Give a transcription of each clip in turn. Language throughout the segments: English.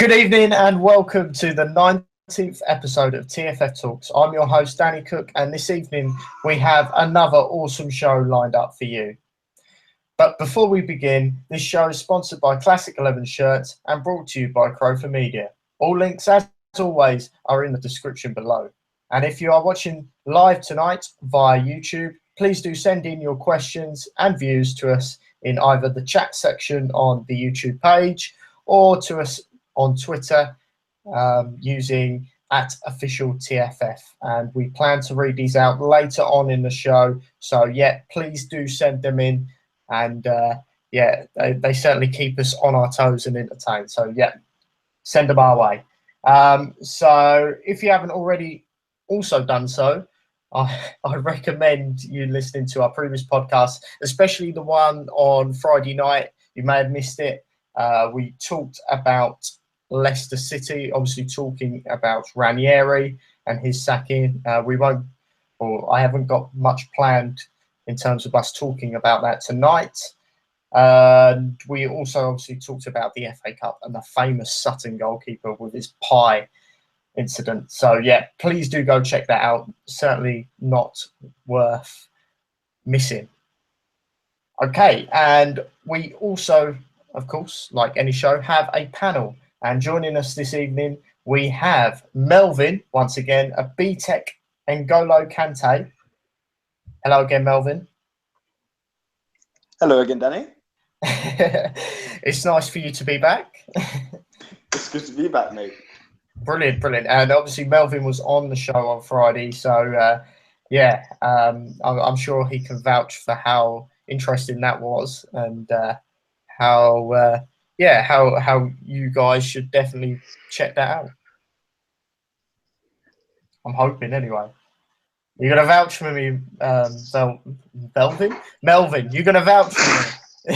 Good evening and welcome to the 19th episode of TFF Talks. I'm your host, Danny Cook, and this evening we have another awesome show lined up for you. But before we begin, this show is sponsored by Classic 11 Shirts and brought to you by Crofer Media. All links, as always, are in the description below. And if you are watching live tonight via YouTube, please do send in your questions and views to us in either the chat section on the YouTube page or to us on Twitter using @officialTFF, and we plan to read these out later on in the show. So yeah, please do send them in, and they certainly keep us on our toes and entertained. So yeah, send them our way. So if you haven't already also done so, I recommend you listening to our previous podcast, especially the one on Friday night. You may have missed it. We talked about Leicester City, obviously talking about Ranieri and his sacking. I haven't got much planned in terms of us talking about that tonight. And we also obviously talked about the FA Cup and the famous Sutton goalkeeper with his pie incident. So yeah, please do go check that out. Certainly not worth missing. Okay, and we also, of course, like any show, have a panel. And joining us this evening, we have Melvin, once again, a BTEC N'Golo Kante. Hello again, Melvin. Hello again, Danny. It's nice for you to be back. It's good to be back, mate. Brilliant. And obviously, Melvin was on the show on Friday. So, I'm sure he can vouch for how interesting that was and how you guys should definitely check that out. I'm hoping anyway. You're going to vouch for me, Melvin, you're going to vouch for me.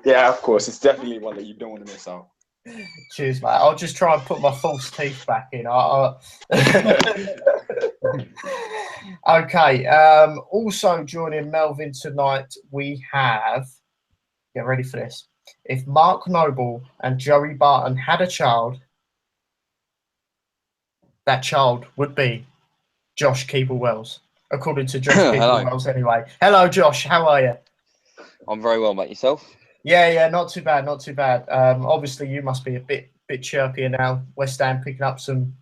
Yeah, of course. It's definitely one that you don't want to miss out. Cheers, mate. I'll just try and put my false teeth back in. Okay. Also joining Melvin tonight, we have, get ready for this, if Mark Noble and Joey Barton had a child, that child would be Josh Keeble-Wells, according to Josh Keeble-Wells anyway. Hello, Josh. How are you? I'm very well, mate. Yourself? Yeah, not too bad. Obviously, you must be a bit chirpier now. West Ham picking up some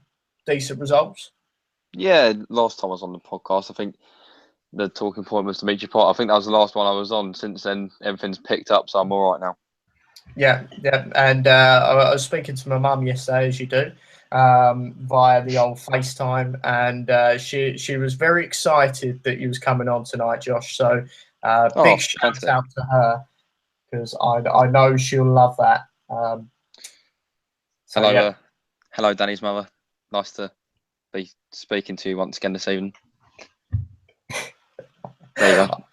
decent results. Yeah, last time I was on the podcast, I think the talking point was to meet you part. I think that was the last one I was on. Since then, everything's picked up, so I'm all right now. Yeah. And I was speaking to my mum yesterday, as you do, via the old FaceTime, and she was very excited that you was coming on tonight, Josh. So big shout out to her, because I know she'll love that. Hello, Danny's mother. Nice to be speaking to you once again this evening. There you go.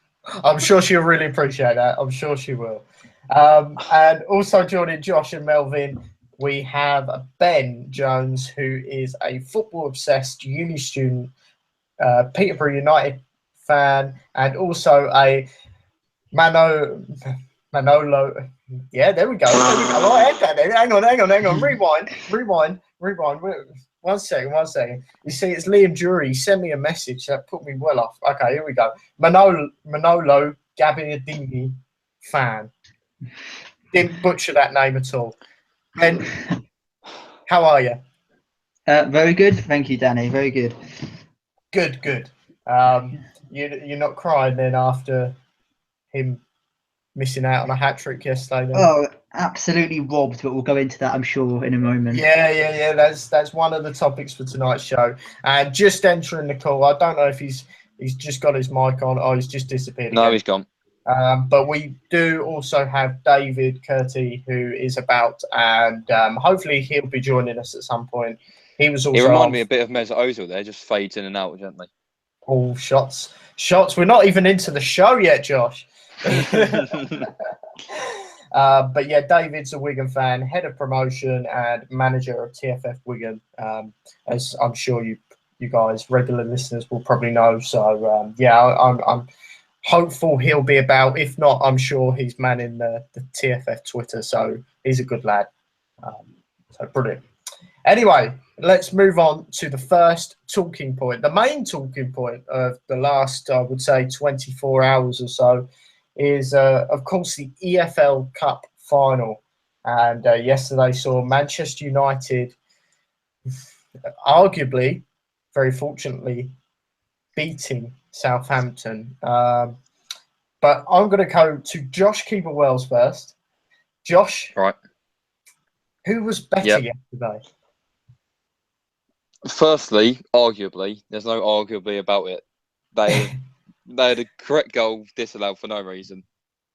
I'm sure she'll really appreciate that. I'm sure she will. And also joining Josh and Melvin, we have Ben Jones, who is a football-obsessed uni student, Peterborough United fan, and also a Manolo. Yeah, there we go. Oh, hang on. Rewind. One second. You see, it's Liam Drury. He sent me a message that put me well off. Okay, here we go. Manolo Gabbiadini fan. Didn't butcher that name at all. Ben, how are you? Very good. Thank you, Danny. Very good. Good. You're not crying then after him missing out on a hat-trick yesterday? Then? Oh, absolutely robbed, but we'll go into that, I'm sure, in a moment. Yeah. That's one of the topics for tonight's show. And just entering the call, I don't know if he's just got his mic on or he's just disappeared. No, he's gone. But we do also have David Curti, who is about, and hopefully he'll be joining us at some point. He reminded me a bit of Mesut Ozil there, just fades in and out gently. Oh, shots. We're not even into the show yet, Josh. But yeah, David's a Wigan fan, head of promotion and manager of TFF Wigan, as I'm sure you guys, regular listeners, will probably know. So I'm hopeful he'll be about. If not, I'm sure he's manning the TFF Twitter. So he's a good lad. So brilliant. Anyway, let's move on to the first talking point. The main talking point of the last, I would say, 24 hours or so is, of course, the EFL Cup final. And yesterday saw Manchester United, arguably, very fortunately, beating Southampton. But I'm going to go to Josh Keeper-Wells first. Josh, Right. who was better yesterday? Firstly, arguably, there's no arguably about it. They had a correct goal disallowed for no reason.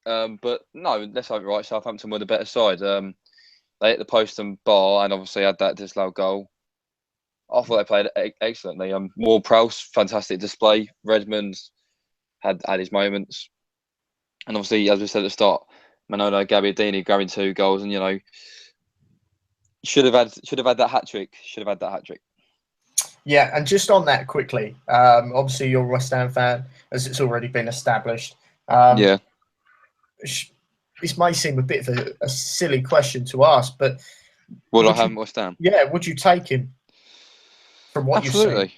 But no, let's have it right. Southampton were the better side. They hit the post and bar, and obviously had that disallowed goal. I thought they played excellently. Ward-Prowse, fantastic display. Redmond had his moments, and obviously, as we said at the start, Manolo Gabbiadini grabbing 2 goals, and should have had that hat trick. Yeah, and just on that quickly, obviously you're a West Ham fan, as it's already been established. Yeah. This may seem a bit of a silly question to ask, but Would I have West Ham? Yeah, would you take him from what you've seen?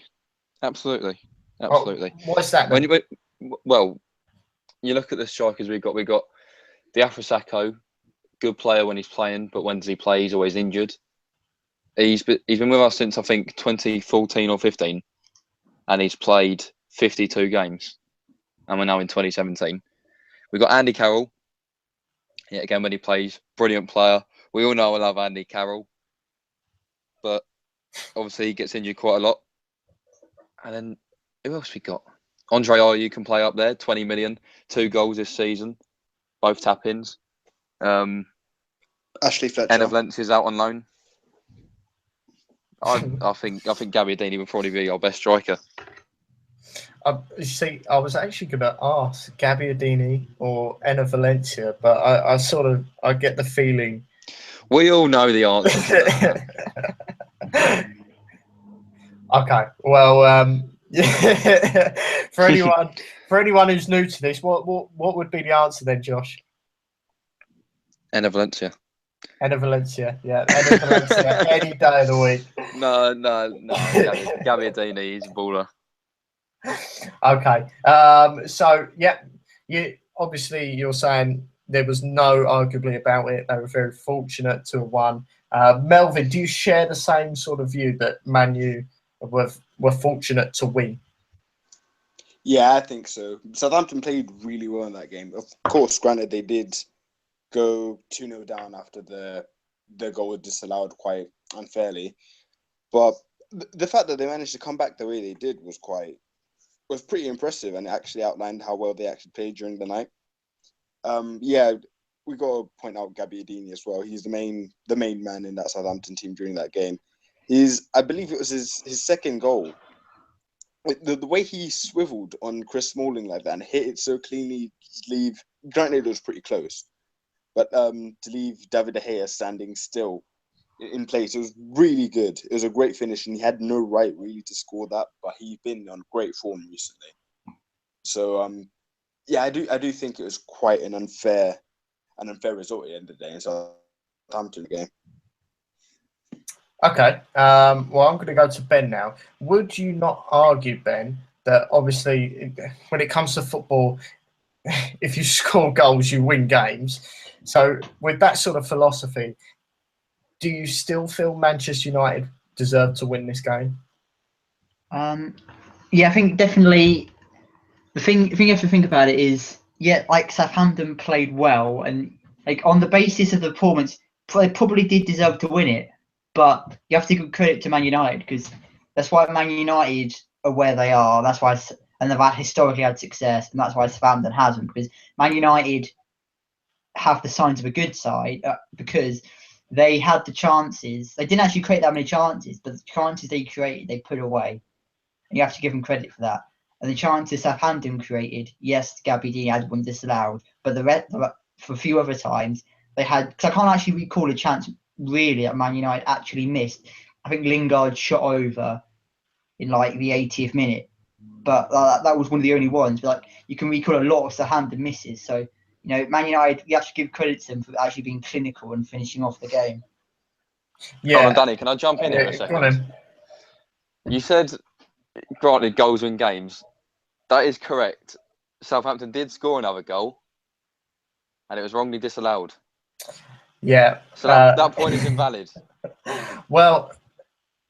Absolutely. Why is that? Well, you look at the strikers we've got. We've got Diafra, good player when he's playing, but when does he play? He's always injured. He's been with us since I think 2014 or 15, and he's played 52 games, and we're now in 2017. We've got Andy Carroll. Yeah, again, when he plays, brilliant player. We all know I love Andy Carroll, but obviously he gets injured quite a lot. And then who else we got? Andre Ayew can play up there, 20 million, 2 goals this season, both tap-ins. Ashley Fletcher. Enna Valencia's out on loan. I think Gabbiadini would probably be our best striker. See, I was actually going to ask Gabbiadini or Enna Valencia, but I get the feeling. We all know the answer. Okay, well, for anyone who's new to this, what would be the answer then, Josh? Enna Valencia. Enna Valencia, yeah, Enna Valencia, any day of the week. No. Gabbiadini, he's a baller. Okay, so yeah, you're saying there was no arguably about it. They were very fortunate to have won. Melvin, do you share the same sort of view that Man U were fortunate to win? Yeah, I think so. Southampton played really well in that game. Of course, granted, they did go 2-0 down after the goal was disallowed quite unfairly. But the fact that they managed to come back the way they did was pretty impressive, and it actually outlined how well they actually played during the night. We got to point out Gabbiadini as well. He's the main man in that Southampton team during that game. I believe it was his second goal. The way he swiveled on Chris Smalling like that and hit it so cleanly to leave, granted it was pretty close, but to leave David De Gea standing still in place, it was really good. It was a great finish, and he had no right really to score that, but he's been on great form recently. So I do think it was quite an unfair result at the end of the day in Southampton game. Okay, well, I'm going to go to Ben now. Would you not argue, Ben, that obviously when it comes to football, if you score goals, you win games? So with that sort of philosophy, do you still feel Manchester United deserve to win this game? Yeah, I think definitely. The thing you have to think about it is, like Southampton played well, and like on the basis of the performance, they probably did deserve to win it. But you have to give credit to Man United, because that's why Man United are where they are. That's why, and they've historically had success, and that's why Southampton hasn't. Because Man United have the signs of a good side, because they had the chances. They didn't actually create that many chances, but the chances they created, they put away. And you have to give them credit for that. And the chances Southampton created, yes, Gabbiadini had one disallowed, but for a few other times they had. Because I can't actually recall a chance really that Man United actually missed. I think Lingard shot over in like the 80th minute, but that was one of the only ones. But like, you can recall a lot of Southampton misses. So Man United, you have to give credit to them for actually being clinical and finishing off the game. Hold on, Yeah, Danny, can I jump in here a go on second? then. You said, granted, goals win games. That is correct. Southampton did score another goal, and it was wrongly disallowed. Yeah. So that point is invalid. Well,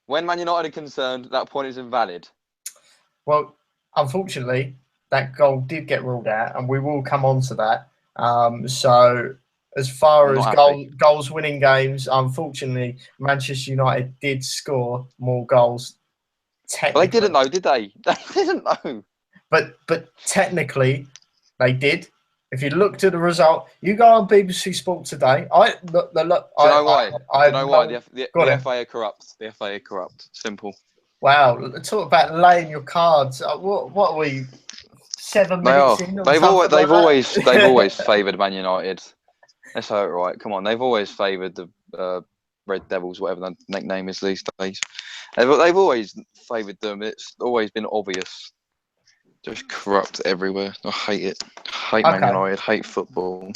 When Man United are concerned, that point is invalid. well, unfortunately, that goal did get ruled out, and we will come on to that. So, as far I'm as not happy. goals winning games, unfortunately, Manchester United did score more goals. But they didn't Technically, know, did they? They didn't know. but technically, they did. If you looked at the result, you go on BBC Sport today. Do you know why? I Do you know why? go The on. FA are corrupt. The FA are corrupt. Simple. Wow, talk about laying your cards. What are we? 7 They are. minutes in or something They've like always that? favoured Man United. Let's have it right. Come on, they've always favoured the Red Devils, whatever the nickname is these days. They've always favoured them. It's always been obvious. Just corrupt everywhere. I hate it. Hate Man Okay. United. Hate football.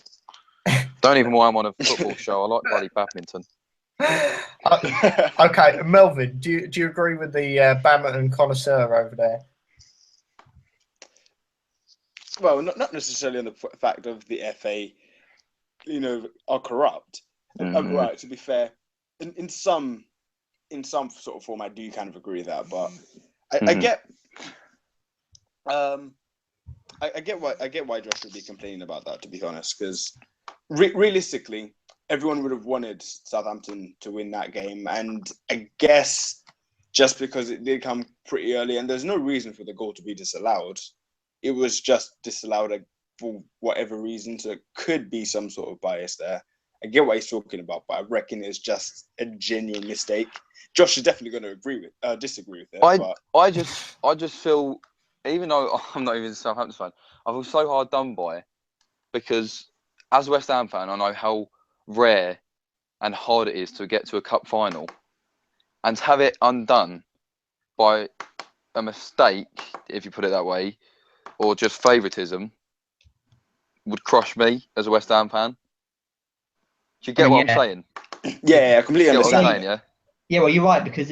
Don't even why I'm on a football show. I like bloody badminton. Okay, Melvin, do you agree with the badminton connoisseur over there? Well, not necessarily on the fact of the FA, are corrupt. Mhm. Right, to be fair, in some sort of form, I do kind of agree with that. But I get, I get why Josh would be complaining about that. To be honest, because realistically, everyone would have wanted Southampton to win that game, and I guess just because it did come pretty early, and there's no reason for the goal to be disallowed. It was just disallowed for whatever reason, so it could be some sort of bias there. I get what he's talking about, but I reckon it's just a genuine mistake. Josh is definitely going to disagree with it. I just feel, even though I'm not even a Southampton fan, I feel so hard done by, because as a West Ham fan, I know how rare and hard it is to get to a cup final, and to have it undone by a mistake, if you put it that way, or just favouritism, would crush me as a West Ham fan. Do you get what I'm saying? Yeah, I completely Get what I'm understand. saying, yeah? Yeah, well, you're right, because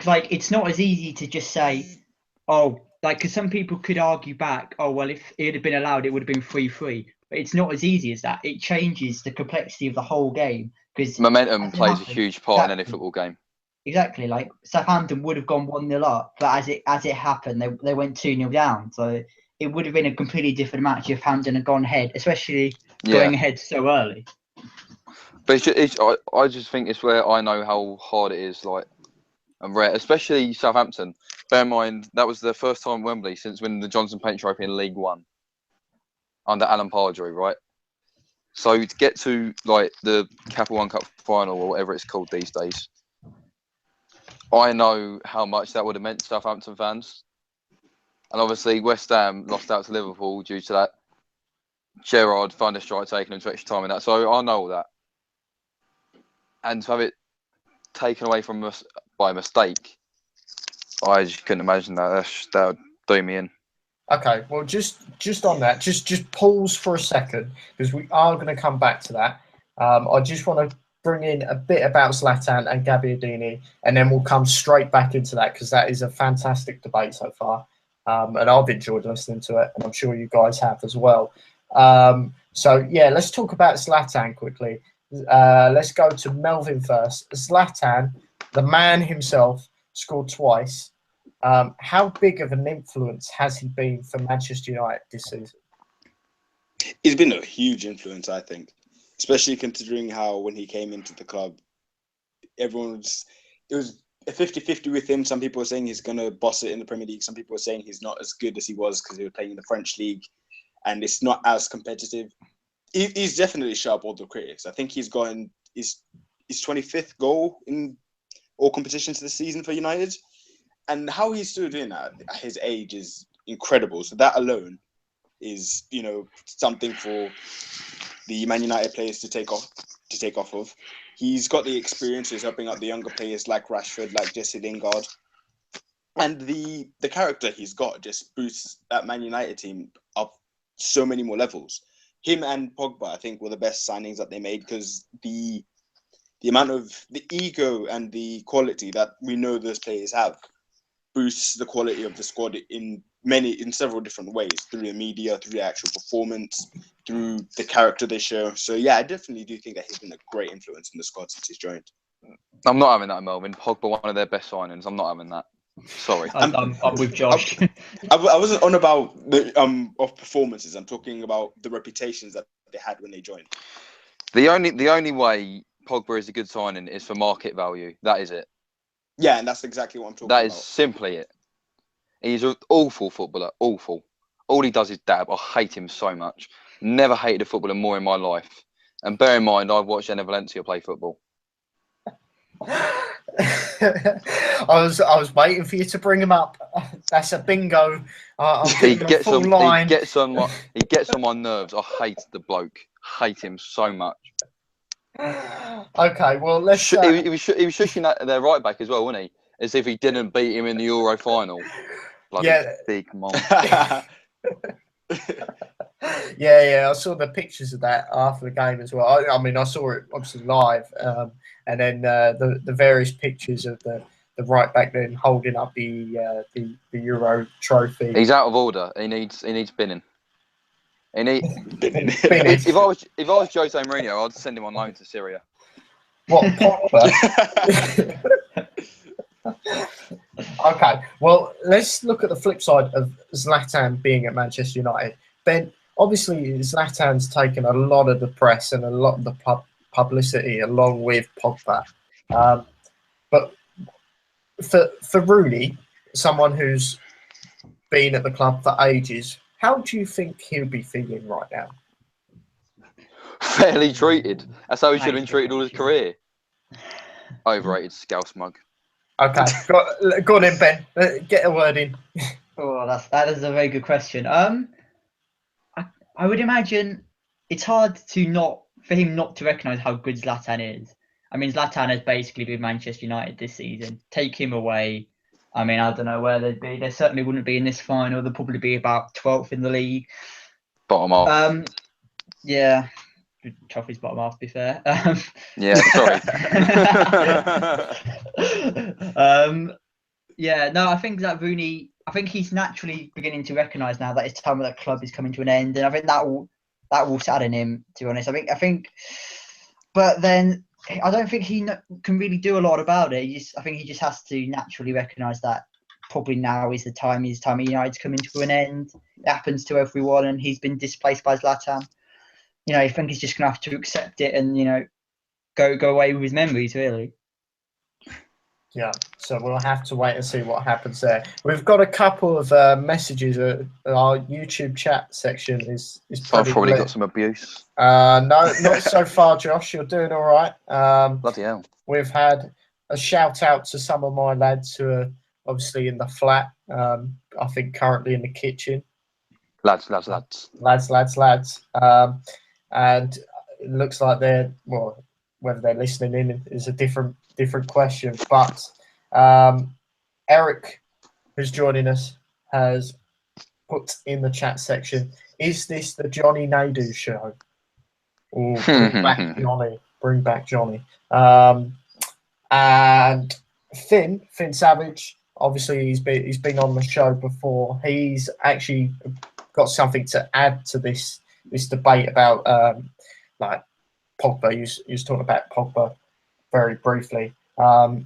like it's not as easy to just say, oh, like, because some people could argue back, oh, well, if it had been allowed, it would have been 3-3. But it's not as easy as that. It changes the complexity of the whole game, because Momentum plays a huge part in any exactly, football game. exactly. Like Southampton would have gone 1-0 up, but as it happened, they went 2-0 down. So it would have been a completely different match if Hampton had gone ahead, especially going ahead so early. But I just think it's where I know how hard it is, like, and rare, especially Southampton. Bear in mind, that was the first time at Wembley since winning the Johnson Paint Trophy in League One under Alan Pardew, right? So to get to, like, the Capital One Cup final, or whatever it's called these days, I know how much that would have meant to Southampton fans. And obviously, West Ham lost out to Liverpool due to that Gerrard thunder strike taking them to extra time and that. So I know all that. And to have it taken away from us by mistake, I just couldn't imagine that. That would do me in. Okay, well, just on that, just pause for a second, because we are going to come back to that. I just want to bring in a bit about Zlatan and Gabbiadini, and then we'll come straight back into that, because that is a fantastic debate so far, and I've enjoyed listening to it, and I'm sure you guys have as well. So yeah, let's talk about Zlatan quickly. Let's go to Melvin first. Zlatan, the man himself, scored twice. How big of an influence has he been for Manchester United this season? He's been a huge influence, I think, especially considering how when he came into the club, it was a 50-50 with him. Some people were saying he's going to boss it in the Premier League. Some people were saying he's not as good as he was because he was playing in the French league and it's not as competitive. He's definitely shut up all the critics. I think he's gotten his 25th goal in all competitions this season for United. And how he's still doing that at his age is incredible. So that alone is, something for the Man United players to take off of. He's got the experience. He's helping out the younger players like Rashford, like Jesse Lingard. And the character he's got just boosts that Man United team up so many more levels. Him and Pogba, I think, were the best signings that they made, because the the amount of the ego and the quality that we know those players have boosts the quality of the squad in several different ways, through the media, through the actual performance, through the character they show. So yeah, I definitely do think that he's been a great influence in the squad since he's joined. I'm not having that, Melvin. Pogba, one of their best signings. I'm not having that. Sorry. I'm with Josh. I wasn't on about the of performances. I'm talking about the reputations that they had when they joined. The only way Pogba is a good signing is for market value. That is it. Yeah, and that's exactly what I'm talking about. That is simply it. He's an awful footballer. Awful. All he does is dab. I hate him so much. Never hated a footballer more in my life. And bear in mind, I've watched Enner Valencia play football. I was waiting for you to bring him up. That's a bingo. He gets on my nerves. I hate the bloke. Hate him so much. Okay, well let's. He was shushing at their right back as well, wasn't he? As if he didn't beat him in the Euro final. Bloody big mom. Yeah, I saw the pictures of that after the game as well. I mean, I saw it obviously live, and then the various pictures of the right back then holding up the Euro trophy. He's out of order. He needs binning. Binning. If I was Jose Mourinho, I'd send him on loan to Syria. What, Pogba? Okay, well, let's look at the flip side of Zlatan being at Manchester United. Ben, obviously, Zlatan's taken a lot of the press and a lot of the publicity along with Pogba. But for Rooney, someone who's been at the club for ages, how do you think he'll be feeling right now? Fairly treated. That's how he should have been treated all his career. Overrated scouse mug. Okay, go on in, Ben. Get a word in. Oh, that is a very good question. I would imagine it's hard for him not to recognise how good Zlatan is. I mean, Zlatan has basically been Manchester United this season. Take him away, I mean, I don't know where they'd be. They certainly wouldn't be in this final. They'll probably be about 12th in the league. Bottom half. Yeah. Trophy's bottom half, to be fair. Yeah, sorry. Yeah, no, I think that Rooney, I think he's naturally beginning to recognise now that his time with that club is coming to an end, and I think that will sadden him, to be honest. I think, but then I don't think he can really do a lot about it. I think he just has to naturally recognise that probably now is the time. His time at United's coming to an end. It happens to everyone, and he's been displaced by Zlatan. I think he's just going to have to accept it and, go away with his memories, really. Yeah, so we'll have to wait and see what happens there. We've got a couple of messages. Our YouTube chat section is I've probably got some abuse. No, not so far, Josh. You're doing all right. Bloody hell. We've had a shout out to some of my lads who are obviously in the flat. I think currently in the kitchen. Lads. And it looks like whether they're listening in is a different question. But Eric, who's joining us, has put in the chat section, is this the Johnny Naidu show? Or bring back Johnny. And Finn Savage, obviously he's been on the show before. He's actually got something to add to this debate about like Pogba. You was talking about Pogba very briefly.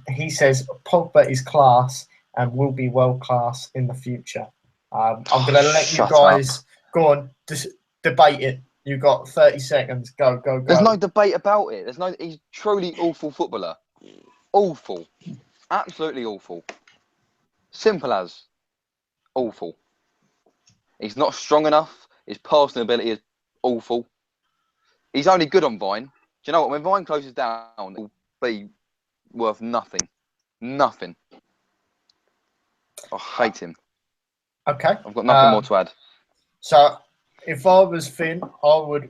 He says Pogba is class and will be world class in the future. I'm going to let you guys go on, debate it. You've got 30 seconds. Go. There's no debate about it. He's truly awful footballer. Awful. Absolutely awful. Simple as. Awful. He's not strong enough. His passing ability is awful. He's only good on Vine. Do you know what? When Vine closes down, it'll be worth nothing. Nothing. I hate him. Okay. I've got nothing more to add. So, if I was Finn, I would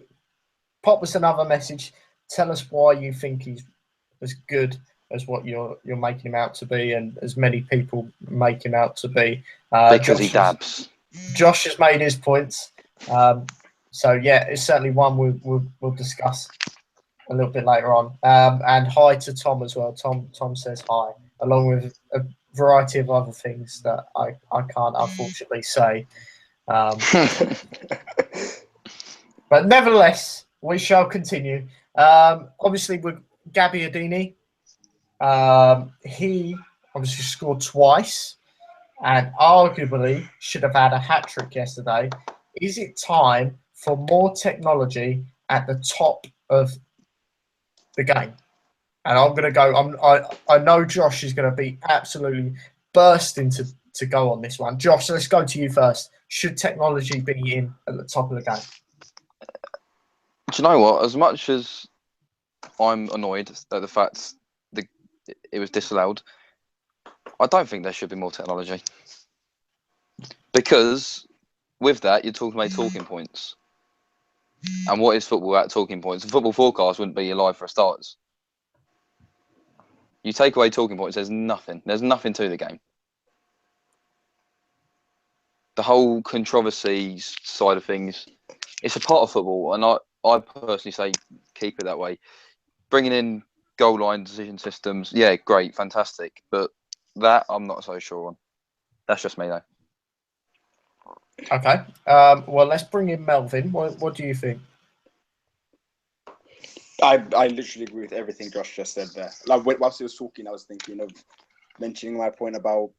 pop us another message. Tell us why you think he's as good as what you're making him out to be, and as many people make him out to be. Because he dabs. Josh has made his points. So yeah, it's certainly one we'll discuss a little bit later on. And hi to Tom as well. Tom says hi, along with a variety of other things that I can't unfortunately say. But nevertheless, we shall continue. Obviously, with Gabbiadini, he obviously scored twice and arguably should have had a hat-trick yesterday. Is it time for more technology at the top of the game? And I'm going to go. I know Josh is going to be absolutely bursting to go on this one. Josh, let's go to you first. Should technology be in at the top of the game? Do you know what? As much as I'm annoyed at the fact that it was disallowed, I don't think there should be more technology. Because with that, you're talking about talking points. And what is football at talking points? A football forecast wouldn't be alive for starters. You take away talking points, there's nothing. There's nothing to the game. The whole controversy side of things, it's a part of football. And I personally say keep it that way. Bringing in goal line decision systems, yeah, great, fantastic. But that I'm not so sure on. That's just me, though. Okay. Well, let's bring in Melvin. What do you think? I literally agree with everything Josh just said there. Like whilst he was talking, I was thinking of mentioning my point about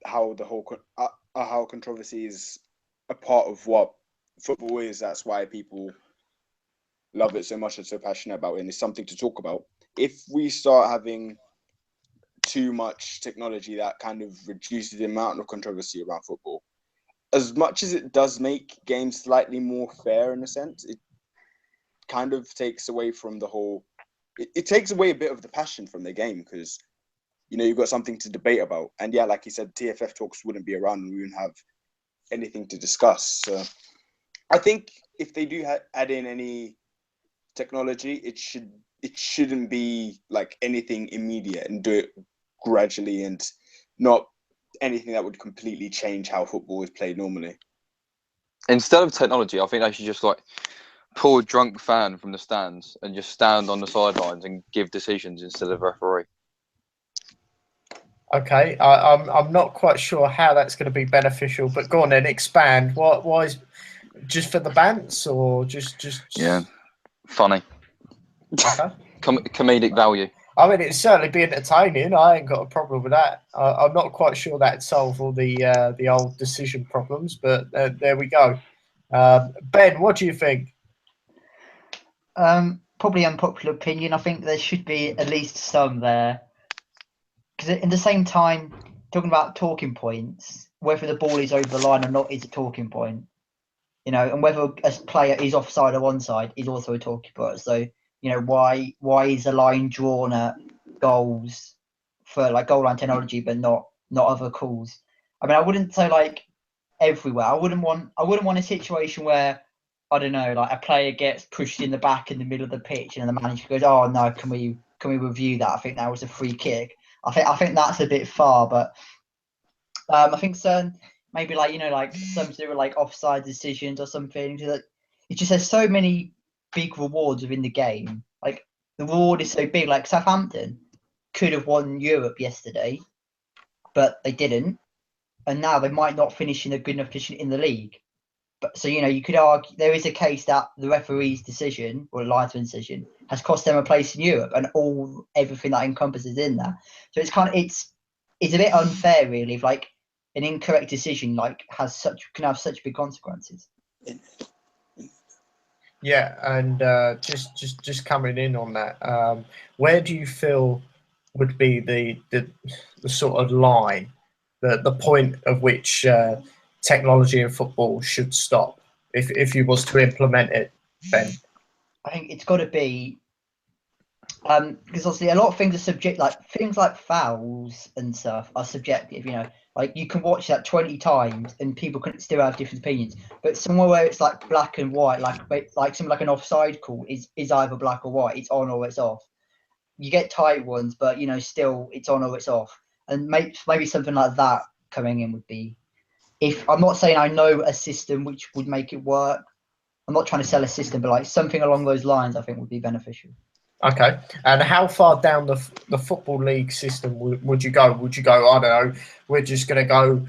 how the whole how controversy is a part of what football is. That's why people love it so much and so passionate about it, and it's something to talk about. If we start having too much technology, that kind of reduces the amount of controversy around football. As much as it does make games slightly more fair in a sense, it kind of takes away from the whole. It takes away a bit of the passion from the game because you've got something to debate about. And yeah, like you said, TFF Talks wouldn't be around and we wouldn't have anything to discuss. So I think if they do add in any technology, it shouldn't be like anything immediate and do it gradually and not anything that would completely change how football is played normally. Instead of technology, I think they should just pull a drunk fan from the stands and just stand on the sidelines and give decisions instead of referee. Okay, I'm not quite sure how that's going to be beneficial, but go on then, expand. Why is just for the bants or just yeah, funny. Okay. Comedic value. I mean, it'd certainly be entertaining. I ain't got a problem with that. I'm not quite sure that'd solve all the old decision problems, but there we go. Ben, what do you think? Probably unpopular opinion. I think there should be at least some there. Because at the same time, talking about talking points, whether the ball is over the line or not is a talking point. And whether a player is offside or onside is also a talking point. So, why is a line drawn at goals for goal line technology, but not other calls? I mean, I wouldn't say everywhere. I wouldn't want a situation where I don't know, a player gets pushed in the back in the middle of the pitch and the manager goes, "Oh no, can we review that? I think that was a free kick." I think that's a bit far, but I think maybe some sort of offside decisions or something. It just has so many big rewards within the game. The reward is so big. Southampton could have won Europe yesterday, but they didn't, and now they might not finish in a good enough position in the league. But so you could argue there is a case that the referee's decision or the linesman's decision has cost them a place in Europe and everything that encompasses in that. So it's a bit unfair really if an incorrect decision can have such big consequences. Yeah, and just coming in on that, where do you feel would be the sort of line, the point of which technology in football should stop if you was to implement it, Ben? I think it's got to be because obviously a lot of things are subject, things like fouls and stuff are subjective. You can watch that 20 times and people can still have different opinions. But somewhere where it's black and white, something like an offside call is either black or white. It's on or it's off. You get tight ones, but still it's on or it's off. And maybe something like that coming in would be. If I'm not saying I know a system which would make it work, I'm not trying to sell a system, but something along those lines, I think would be beneficial. Okay. And how far down the football league system would you go? Would you go, I don't know, we're just going to go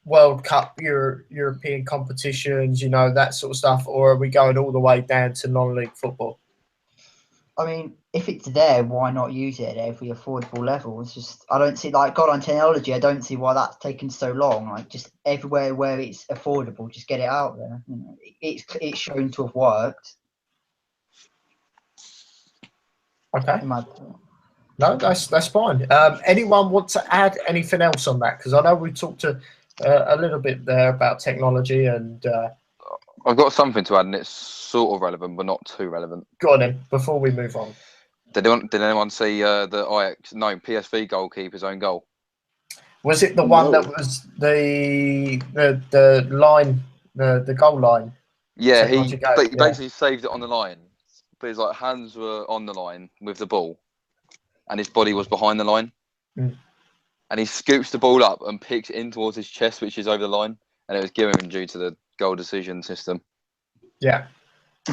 World Cup, European competitions, that sort of stuff, or are we going all the way down to non-league football? I mean, if it's there, why not use it at every affordable level? It's just, I don't see, like, God, on technology, I don't see why that's taken so long. Like, just everywhere where it's affordable, just get it out there. It's shown to have worked. Okay. In my opinion. No, that's fine. Anyone want to add anything else on that? Because I know we talked a little bit there about technology, and I've got something to add, and it's sort of relevant, but not too relevant. go on then, before we move on. Did anyone see the PSV goalkeeper's own goal? Was it the one No. that was the line, the goal line? Yeah, he Technology goal, yeah. basically saved it on the line, but his hands were on the line with the ball, and his body was behind the line. Mm. And he scoops the ball up and picks it in towards his chest, which is over the line, and it was given due to the goal decision system. Yeah.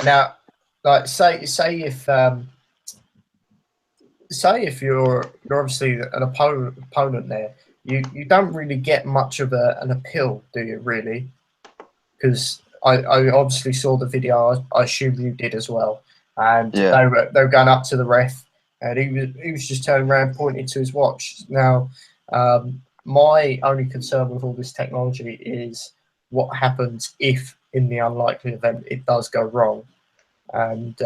Now, like say if you're obviously an opponent there, you don't really get much of an appeal, do you? Really? Because I obviously saw the video. I assume you did as well. And Yeah. they were going up to the ref, and he was just turning around, pointing to his watch. Now, my only concern with all this technology is what happens if, in the unlikely event, it does go wrong. And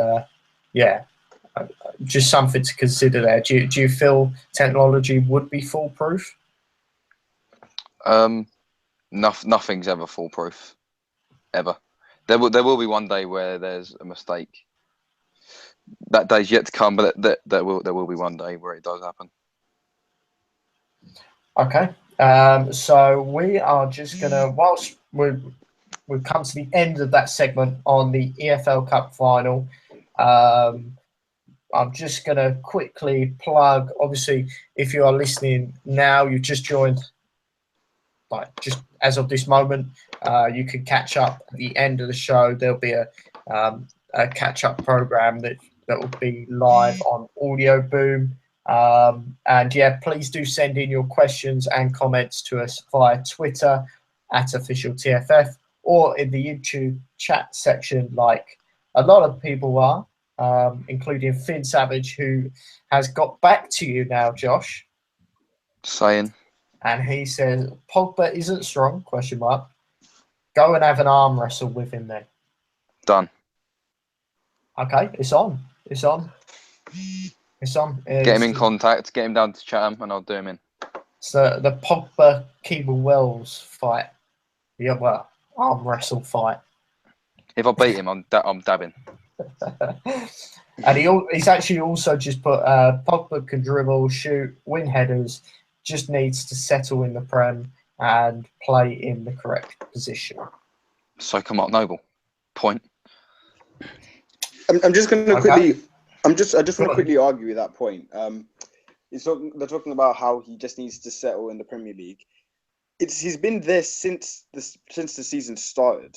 just something to consider there. Do you feel technology would be foolproof? Nothing's ever foolproof, ever. There will be one day where there's a mistake. That day's yet to come, but there will be one day where it does happen. Okay. So we are just gonna, whilst we've come to the end of that segment on the EFL Cup final. I'm just going to quickly plug, obviously, if you are listening now, you've just joined, like just as of this moment, you can catch up at the end of the show. There'll be a catch-up program that will be live on Audio Boom. And yeah, please do send in your questions and comments to us via Twitter @officialTFF or in the YouTube chat section like a lot of people are. Including Finn Savage, who has got back to you now, Josh. Saying. And he says, Pogba isn't strong, ? Go and have an arm wrestle with him then. Done. Okay, it's on. It's on. Get him in contact, get him down to Chatham, and I'll do him in. So the Pogba Keeble Wells fight. Yeah, well, arm wrestle fight. If I beat him, I'm dabbing. And he's actually also just put Pogba can dribble, shoot, win headers, just needs to settle in the Prem and play in the correct position. So come up, Noble. Point. I'm just going to quickly. I just want to on. quickly argue with that point. They're talking about how he just needs to settle in the Premier League. He's been there since the season started.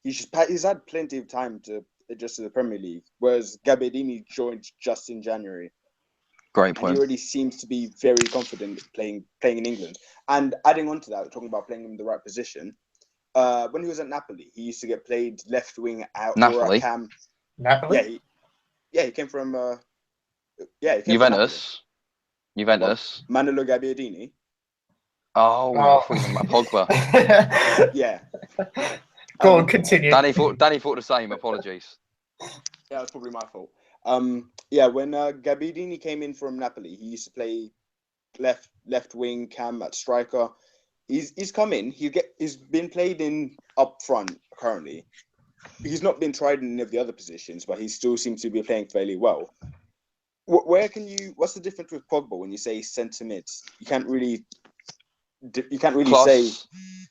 He's had plenty of time to adjust to the Premier League, whereas Gabbiadini joined just in January. Great And point. he already seems to be very confident playing in England. And adding on to that, talking about playing in the right position, when he was at Napoli, he used to get played left wing out or at cam. Napoli? He came from Juventus. Juventus. Manolo Gabbiadini. Oh, I thought you were Pogba. Yeah. Go on, continue. Danny thought the same. Apologies. Yeah, that's probably my fault. When Gabbiadini came in from Napoli, he used to play left wing, cam at striker. He's come in. He's been played in up front currently. He's not been tried in any of the other positions, but he still seems to be playing fairly well. What's the difference with Pogba when you say centre mids? You can't really say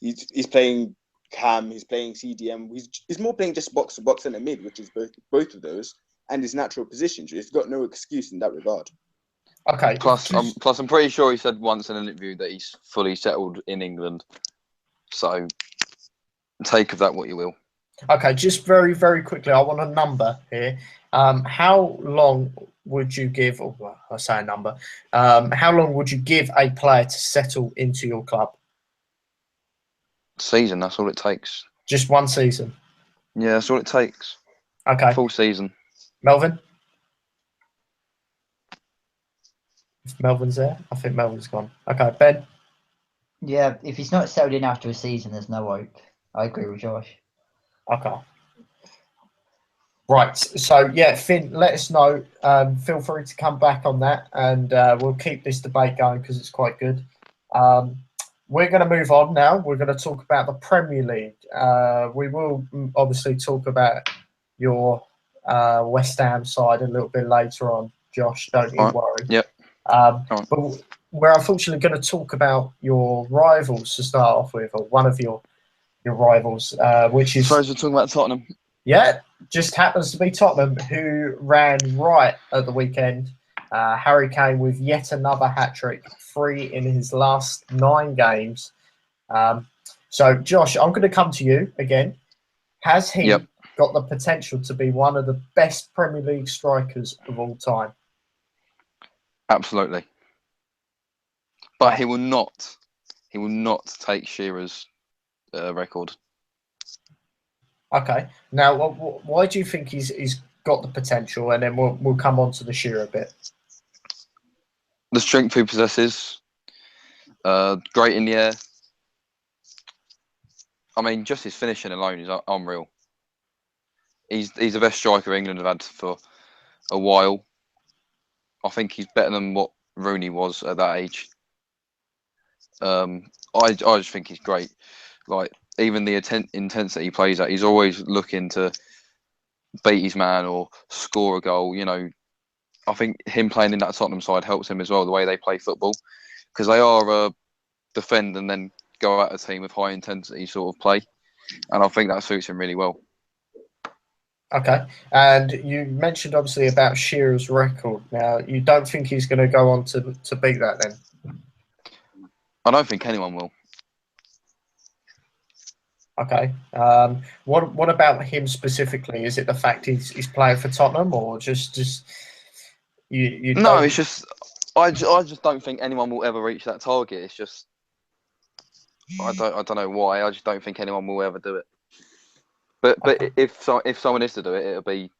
he's playing cam, he's playing CDM. He's more playing just box to box and a mid, which is both of those, and his natural positions. He's got no excuse in that regard. Okay. Plus, I'm pretty sure he said once in an interview that he's fully settled in England. So, take of that what you will. Okay, just very, very quickly, I want a number here. How long would you give, or well, I say a number, how long would you give a player to settle into your club? Season, that's all it takes. Just one season? Yeah, that's all it takes. Okay. Full season. Melvin? If Melvin's there? I think Melvin's gone. Okay, Ben? Yeah, if he's not settled in after a season, there's no hope. I agree with Josh. Okay. Right. So, yeah, Finn, let us know. Feel free to come back on that, and we'll keep this debate going because it's quite good. We're going to move on now. We're going to talk about the Premier League. We will obviously talk about your West Ham side a little bit later on, Josh. Don't you worry. Yep. But we're unfortunately going to talk about your rivals to start off with, or one of your rivals, which is... Suppose we're talking about Tottenham. Yeah, just happens to be Tottenham, who ran right at the weekend. Harry Kane with yet another hat-trick, 3 in his last 9 games. So, Josh, I'm going to come to you again. Has he got the potential to be one of the best Premier League strikers of all time? Absolutely. But he will not take Shearer's record. Okay. Now, why do you think he's got the potential? And then we'll come on to the Shearer a bit. The strength he possesses, great in the air. I mean, just his finishing alone is unreal. He's the best striker England have had for a while. I think he's better than what Rooney was at that age. I just think he's great. Like, even the intensity he plays at, he's always looking to beat his man or score a goal. You know, I think him playing in that Tottenham side helps him as well, the way they play football, because they are defend and then go at a team with high intensity sort of play, and I think that suits him really well. Okay, and you mentioned obviously about Shearer's record. Now, you don't think he's going to go on to beat that then? I don't think anyone will. Okay. What about him specifically? Is it the fact he's playing for Tottenham, or just you? No, it's just I just don't think anyone will ever reach that target. It's just I don't know why. I just don't think anyone will ever do it. But if someone is to do it, it'll be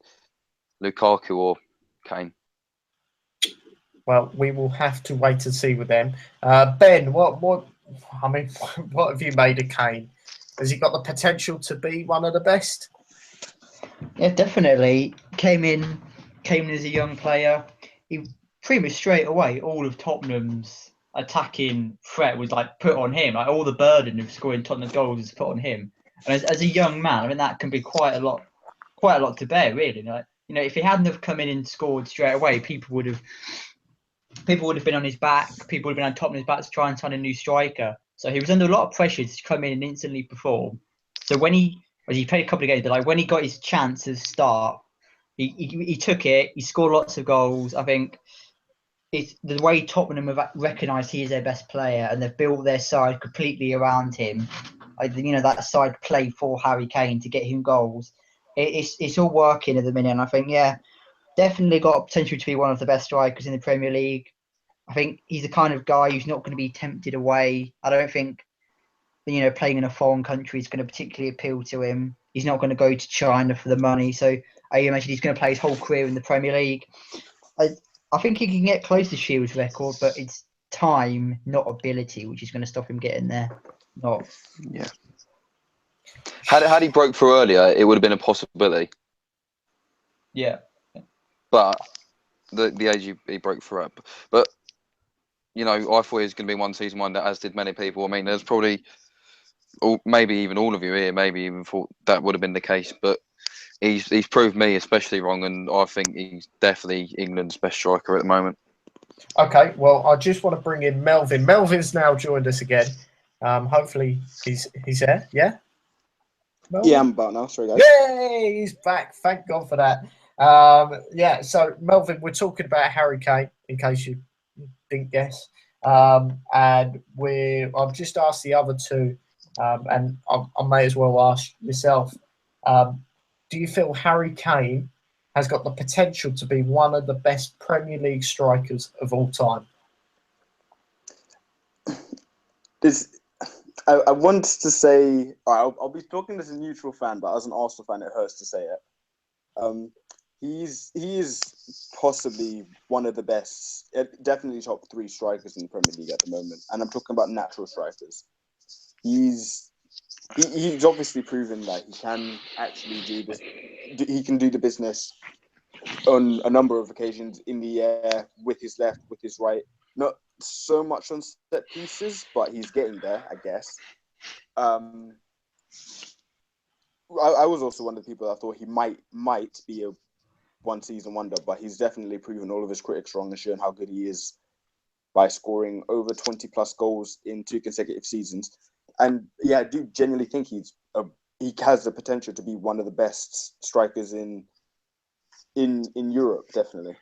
Lukaku or Kane. Well, we will have to wait and see with them. Ben, what have you made of Kane? Has he got the potential to be one of the best? Yeah, definitely. Came in as a young player. He pretty much straight away, all of Tottenham's attacking threat was like put on him. Like, all the burden of scoring Tottenham goals is put on him. And as a young man, I mean, that can be quite a lot to bear, really. Like, you know, if he hadn't have come in and scored straight away, people would have been on his back. People would have been on Tottenham's back to try and sign a new striker. So he was under a lot of pressure to come in and instantly perform. So when he played a couple of games, but like when he got his chance to start, he took it. He scored lots of goals. I think it's the way Tottenham have recognised he is their best player, and they've built their side completely around him. You know, that side play for Harry Kane to get him goals. It's all working at the minute, and I think, yeah, definitely got potential to be one of the best strikers in the Premier League. I think he's the kind of guy who's not going to be tempted away. I don't think, you know, playing in a foreign country is going to particularly appeal to him. He's not going to go to China for the money. So I imagine he's going to play his whole career in the Premier League. I think he can get close to Shield's record, but it's time, not ability, which is going to stop him getting there. Yeah. Had he broke through earlier, it would have been a possibility. Yeah. But the age he broke through up. But, you know, I thought he was going to be one season wonder, as did many people. I mean, there's probably, maybe even all of you here, maybe even thought that would have been the case. But he's proved me especially wrong, and I think he's definitely England's best striker at the moment. Okay, well, I just want to bring in Melvin. Melvin's now joined us again. Hopefully he's there. Yeah? Melvin? Yeah, I'm about now. Sorry, guys. Yay! He's back. Thank God for that. Yeah, so Melvin, we're talking about Harry Kane, in case you didn't guess. And I've just asked the other two, and I may as well ask yourself. Do you feel Harry Kane has got the potential to be one of the best Premier League strikers of all time? I want to say, I'll be talking as a neutral fan, but as an Arsenal fan, it hurts to say it. He is possibly one of the best, definitely top 3 strikers in the Premier League at the moment, and I'm talking about natural strikers. He's obviously proven that he can actually do this. He can do the business on a number of occasions in the air, with his left, with his right. Not so much on set pieces, but he's getting there, I guess. I was also one of the people that thought he might be a one-season wonder, but he's definitely proven all of his critics wrong and shown how good he is by scoring over 20-plus goals in 2 consecutive seasons. And yeah, I do genuinely think he has the potential to be one of the best strikers in Europe, definitely.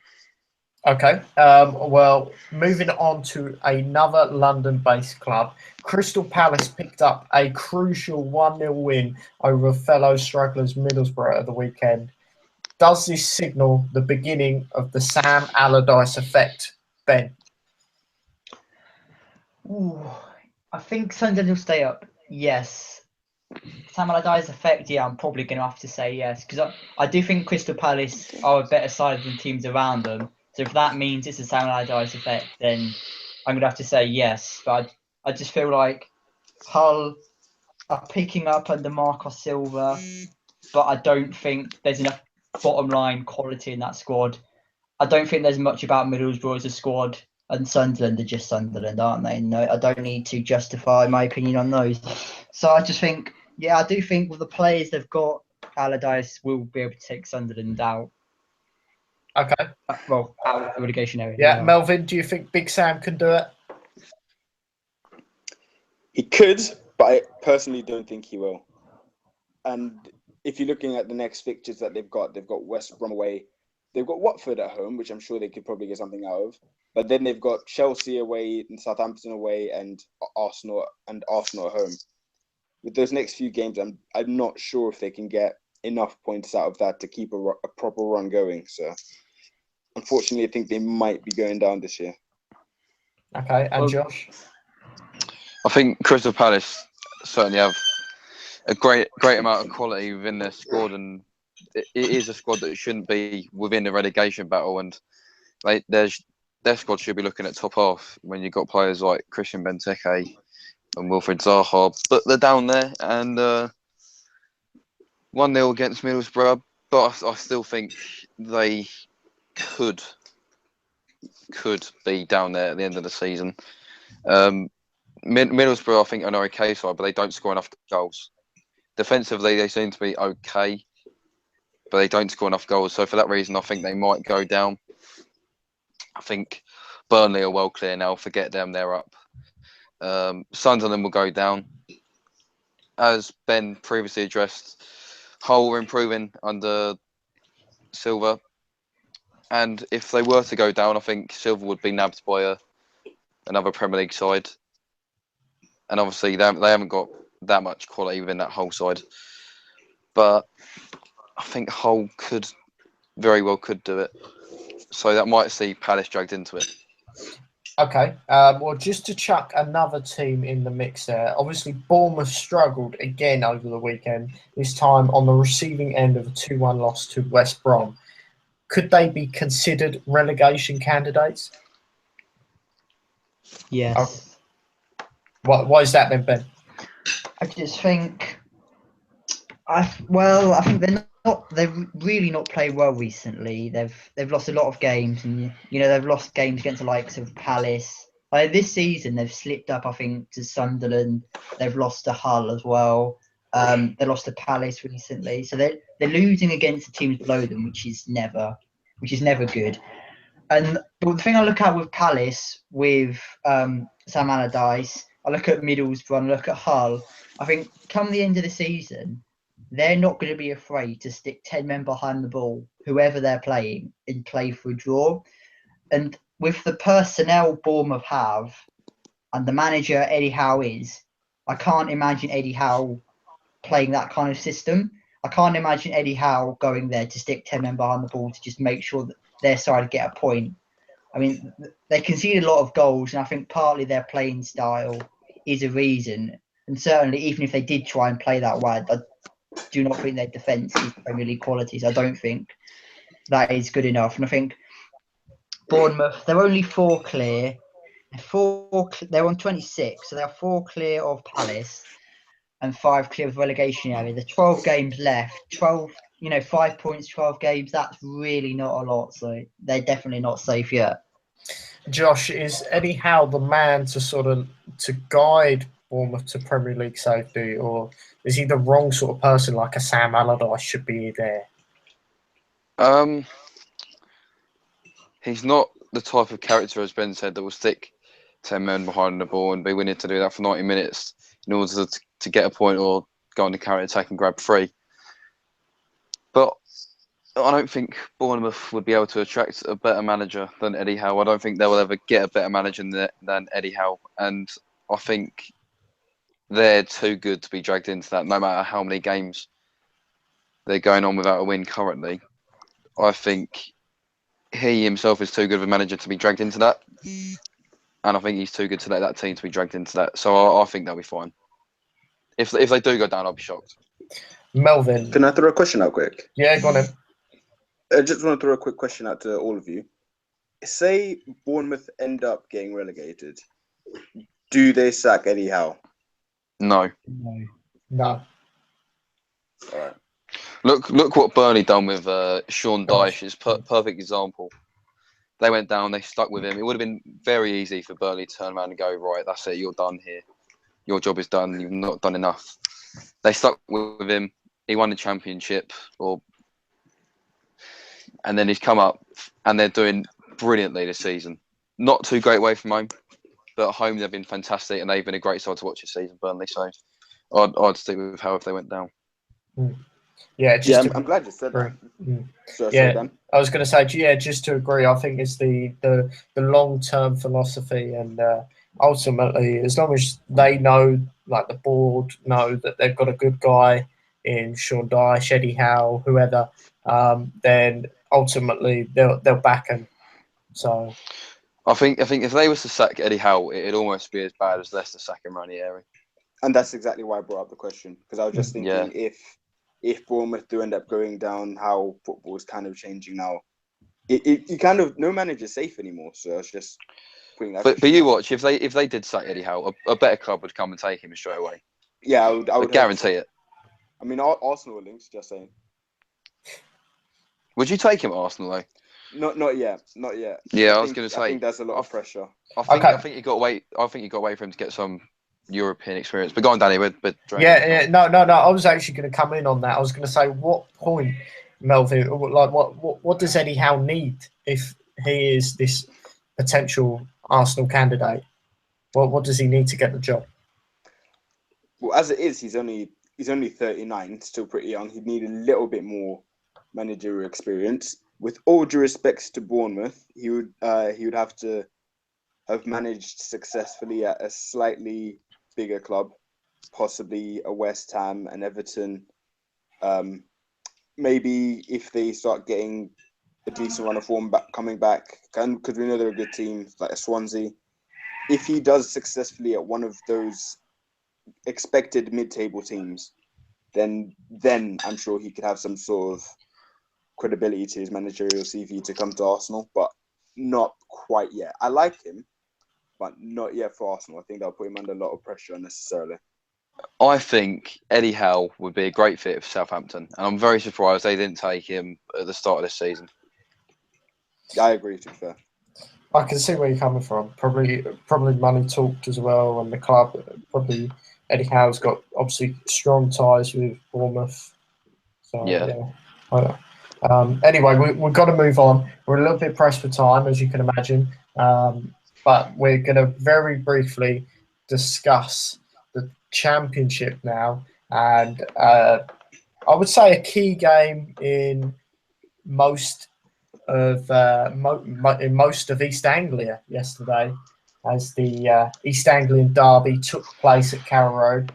Okay. Well, moving on to another London-based club, Crystal Palace picked up a crucial 1-0 win over fellow strugglers Middlesbrough at the weekend. Does this signal the beginning of the Sam Allardyce effect, Ben? Ooh, I think Sunderland will stay up. Yes. Sam Allardyce effect, yeah, I'm probably going to have to say yes, because I do think Crystal Palace are a better side than teams around them. So if that means it's a Sam Allardyce effect, then I'm going to have to say yes. But I just feel like Hull are picking up under Marco Silva, but I don't think there's enough bottom line quality in that squad. I don't think there's much about Middlesbrough as a squad, and Sunderland are just Sunderland, aren't they? No, I don't need to justify my opinion on those. So I just think, yeah, I do think with the players they've got, Allardyce will be able to take Sunderland out. Okay. Well, out of the relegation area. Yeah, Melvin, do you think Big Sam can do it? He could, but I personally don't think he will. And if you're looking at the next fixtures that they've got West Brom away, they've got Watford at home, which I'm sure they could probably get something out of. But then they've got Chelsea away and Southampton away and Arsenal at home. With those next few games, I'm not sure if they can get enough points out of that to keep a proper run going. So, unfortunately, I think they might be going down this year. Okay, and Josh? I think Crystal Palace certainly have a great amount of quality within their squad, and it is a squad that shouldn't be within the relegation battle. And their squad should be looking at top half when you've got players like Christian Benteke and Wilfried Zaha, but they're down there, and 1-0 against Middlesbrough. But I still think they could be down there at the end of the season. Middlesbrough, I think, are an okay side, but they don't score enough goals. Defensively, they seem to be okay, but they don't score enough goals. So for that reason, I think they might go down. I think Burnley are well clear now. Forget them, they're up. Sunderland will go down. As Ben previously addressed, Hull were improving under Silva. And if they were to go down, I think Silva would be nabbed by another Premier League side. And obviously, they haven't got that much quality within that Hull side. But I think Hull very well could do it. So that might see Palace dragged into it. Okay. Well, just to chuck another team in the mix there. Obviously, Bournemouth struggled again over the weekend, this time on the receiving end of a 2-1 loss to West Brom. Could they be considered relegation candidates? Yes. Why is that then, Ben? I just think, I think they've really not played well recently. They've lost a lot of games, and they've lost games against the likes of Palace. Like this season, they've slipped up, I think, to Sunderland. They've lost to Hull as well. They lost to Palace recently, so they're losing against the teams below them, which is never good. But the thing I look at with Palace, with Sam Allardyce, I look at Middlesbrough, I look at Hull. I think come the end of the season, they're not going to be afraid to stick 10 men behind the ball, whoever they're playing, and play for a draw. And with the personnel Bournemouth have, and the manager Eddie Howe is, I can't imagine Eddie Howe playing that kind of system. I can't imagine Eddie Howe going there to stick 10 men behind the ball to just make sure that their side get a point. I mean, they conceded a lot of goals, and I think partly their playing style is a reason. And certainly, even if they did try and play that way, I do not think their defence is Premier League qualities. I don't think that is good enough. And I think Bournemouth, they're only 4 clear. They're on 26, so they're 4 clear of Palace and 5 clear of relegation area. There's 12 games left. 12, 5 points, 12 games. That's really not a lot. So they're definitely not safe yet. Josh, is Eddie Howe the man to guide Bournemouth to Premier League safety, or is he the wrong sort of person, like a Sam Allardyce should be there? He's not the type of character, as Ben said, that will stick 10 men behind the ball and be willing to do that for 90 minutes in order to get a point or go on the counter attack and grab 3. But I don't think Bournemouth would be able to attract a better manager than Eddie Howe. I don't think they will ever get a better manager than Eddie Howe. And I think they're too good to be dragged into that, no matter how many games they're going on without a win currently. I think he himself is too good of a manager to be dragged into that. And I think he's too good to let that team to be dragged into that. So I think they'll be fine. If they do go down, I'll be shocked. Melvin. Can I throw a question out quick? Yeah, go on then. I just want to throw a quick question out to all of you. Say Bournemouth end up getting relegated. Do they sack Eddie Howe? No. No. All right. Look what Burnley done with Sean Dyche. It's perfect example. They went down, they stuck with him. It would have been very easy for Burnley to turn around and go, right, that's it, you're done here. Your job is done. You've not done enough. They stuck with him. He won the championship, and then he's come up, and they're doing brilliantly this season. Not too great away from home, but at home they've been fantastic, and they've been a great side to watch this season, Burnley. So I'd stick with Howe if they went down. Yeah, I'm glad you said that. So, I was going to say, just to agree, I think it's the long-term philosophy, and ultimately, as long as they know, like the board know that they've got a good guy in Sean Dyche, Eddie Howe, whoever, then ultimately they'll back him. So, I think if they was to sack Eddie Howe, it'd almost be as bad as Leicester sacking Ranieri. And that's exactly why I brought up the question, because I was just thinking if Bournemouth do end up going down, how football is kind of changing now. You kind of no manager's safe anymore. So I was just putting that. But you watch, if they did sack Eddie Howe, a better club would come and take him straight away. Yeah, I would guarantee it. I mean, Arsenal links, just saying. Would you take him at Arsenal though? Not yet. Yeah, I was going to say. I think there's a lot of pressure. I think you got away. I think you got away for him to get some European experience. But go on, Danny. No. I was actually going to come in on that. I was going to say, what point, Melvin? Like, what does Eddie Howe need if he is this potential Arsenal candidate? What does he need to get the job? Well, as it is, he's only 39, still pretty young. He'd need a little bit more managerial experience. With all due respects to Bournemouth, he would have to have managed successfully at a slightly bigger club, possibly a West Ham and Everton. Maybe if they start getting a decent run of form coming back, because we know they're a good team, like a Swansea. If he does successfully at one of those expected mid-table teams, then I'm sure he could have some sort of credibility to his managerial CV to come to Arsenal, but not quite yet. I like him, but not yet for Arsenal. I think they'll put him under a lot of pressure unnecessarily. I think Eddie Howe would be a great fit for Southampton, and I'm very surprised they didn't take him at the start of this season. I agree, to be fair. I can see where you're coming from. Probably money talked as well, and the club. Probably Eddie Howe's got obviously strong ties with Bournemouth. So yeah. Anyway, we've got to move on. We're a little bit pressed for time, as you can imagine, but we're going to very briefly discuss the Championship now, and I would say a key game in most of East Anglia yesterday, as the East Anglian derby took place at Carrow Road.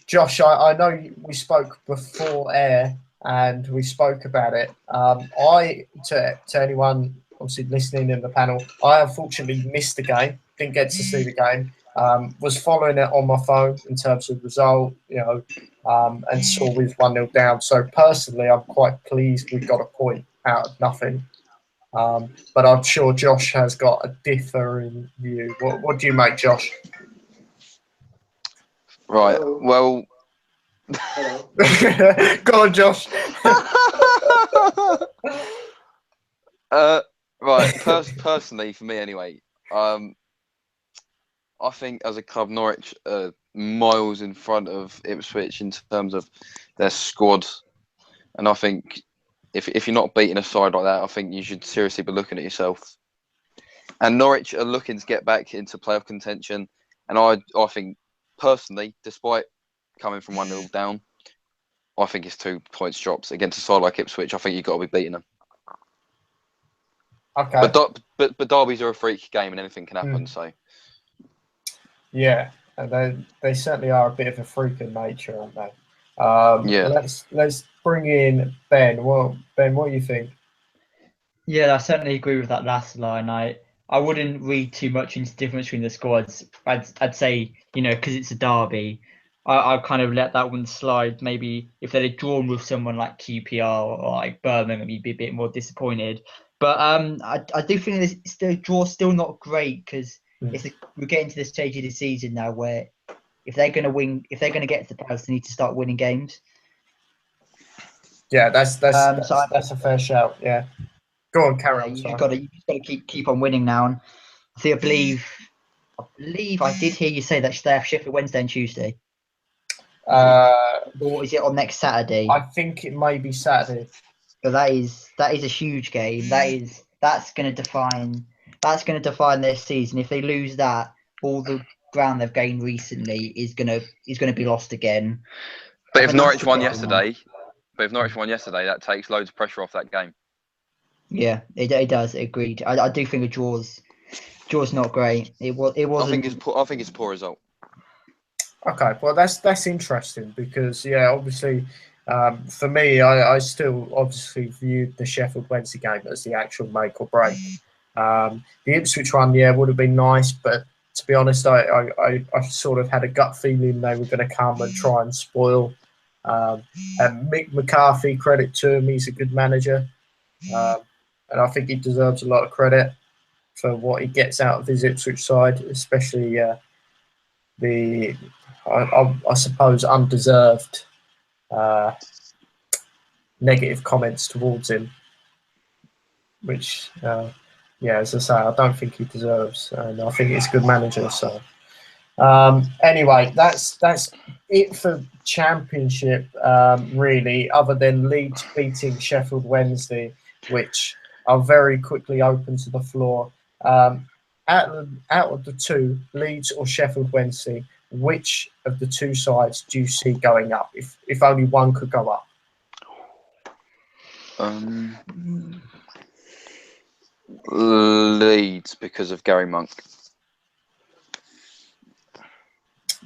Josh, I know we spoke before air and we spoke about it. To anyone obviously listening in the panel, I unfortunately missed the game, didn't get to see the game. Was following it on my phone in terms of result, and saw we was 1-0 down. So personally, I'm quite pleased we got a point out of nothing. But I'm sure Josh has got a differing view. What do you make, Josh? Right. Hello. Well, Hello. Go on, Josh. right. Personally, for me anyway, I think as a club, Norwich are miles in front of Ipswich in terms of their squad, and I think if you're not beating a side like that, I think you should seriously be looking at yourself. And Norwich are looking to get back into playoff contention, and I think personally, despite coming from 1-0 down, I think it's 2 points drops against a side like Ipswich. I think you've got to be beating them. Okay. But derbies are a freak game, and anything can happen. So yeah, and they certainly are a bit of a freak of nature, aren't they? yeah. Let's bring in Ben. Well, Ben, what do you think? Yeah, I certainly agree with that last line. I wouldn't read too much into the difference between the squads. I'd say, because it's a derby, I'd kind of let that one slide. Maybe if they'd drawn with someone like QPR or like Birmingham, you'd be a bit more disappointed. But I do think the draw's still not great because we're getting to the stage of the season now where if they're going to win, if they're going to get to the playoffs, they need to start winning games. Yeah, that's So a fair shout. Yeah, go on, carry on. you Sorry. just got to keep on winning now. And I believe I did hear you say that they have Sheffield Wednesday and Tuesday. Or is it on next Saturday? I think it may be Saturday. But that is a huge game. That's going to define their season. If they lose that, all the ground they've gained recently is going to be lost again. But if Norwich won yesterday, that takes loads of pressure off that game. Yeah, it does. Agreed. I do think a draw's not great. It wasn't. I think it's a poor result. Okay, well that's interesting because obviously for me I still obviously viewed the Sheffield Wednesday game as the actual make or break. The Ipswich one would have been nice, but to be honest I sort of had a gut feeling they were going to come and try and spoil. And Mick McCarthy, credit to him, he's a good manager, and I think he deserves a lot of credit for what he gets out of his Ipswich side, especially I suppose undeserved negative comments towards him, which as I say, I don't think he deserves, and I think he's a good manager. So anyway, that's it for Championship. Really, other than Leeds beating Sheffield Wednesday, which are very quickly open to the floor. Out of the two, Leeds or Sheffield Wednesday, which of the two sides do you see going up? If only one could go up. Leeds because of Gary Monk.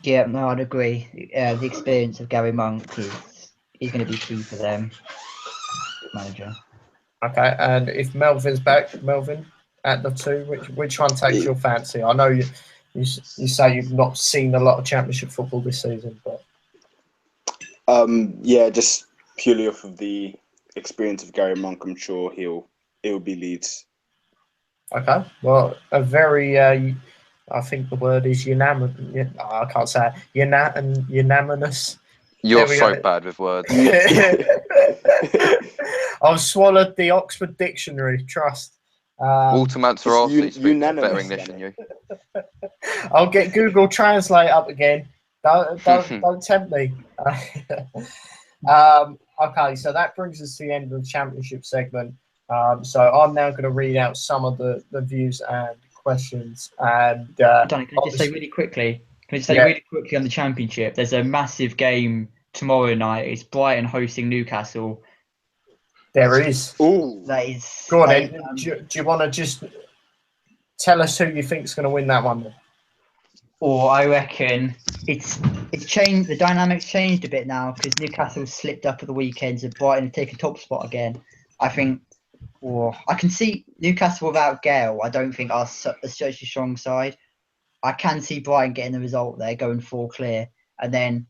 Yeah, no, I'd agree. The experience of Gary Monk is going to be key for them. Manager. Okay, and if Melvin's back, Melvin at the two, which one takes your fancy? I know you say you've not seen a lot of Championship football this season, but just purely off of the experience of Gary Monk, I'm sure he'll be Leeds. Okay, well, a very I think the word is unanimous. I can't say it. Unanimous. You're so bad with words. I've swallowed the Oxford Dictionary. Trust. Walter Matsarasi speaks unanimous, better English than you. I'll get Google Translate up again. Don't tempt me. Okay, so that brings us to the end of the Championship segment. So I'm now going to read out some of the views and questions. And Danny, can I just say really quickly? Really quickly on the Championship? There's a massive game tomorrow night. It's Brighton hosting Newcastle. There is. Ooh, that is. Go on, then. Do you want to just tell us who you think is going to win that one? or I reckon it's changed. The dynamics changed a bit now because Newcastle slipped up at the weekends and Brighton have taken top spot again. I think, or I can see Newcastle without Gale. I don't think are such a strong side. I can see Brighton getting the result there, going 4 clear, and then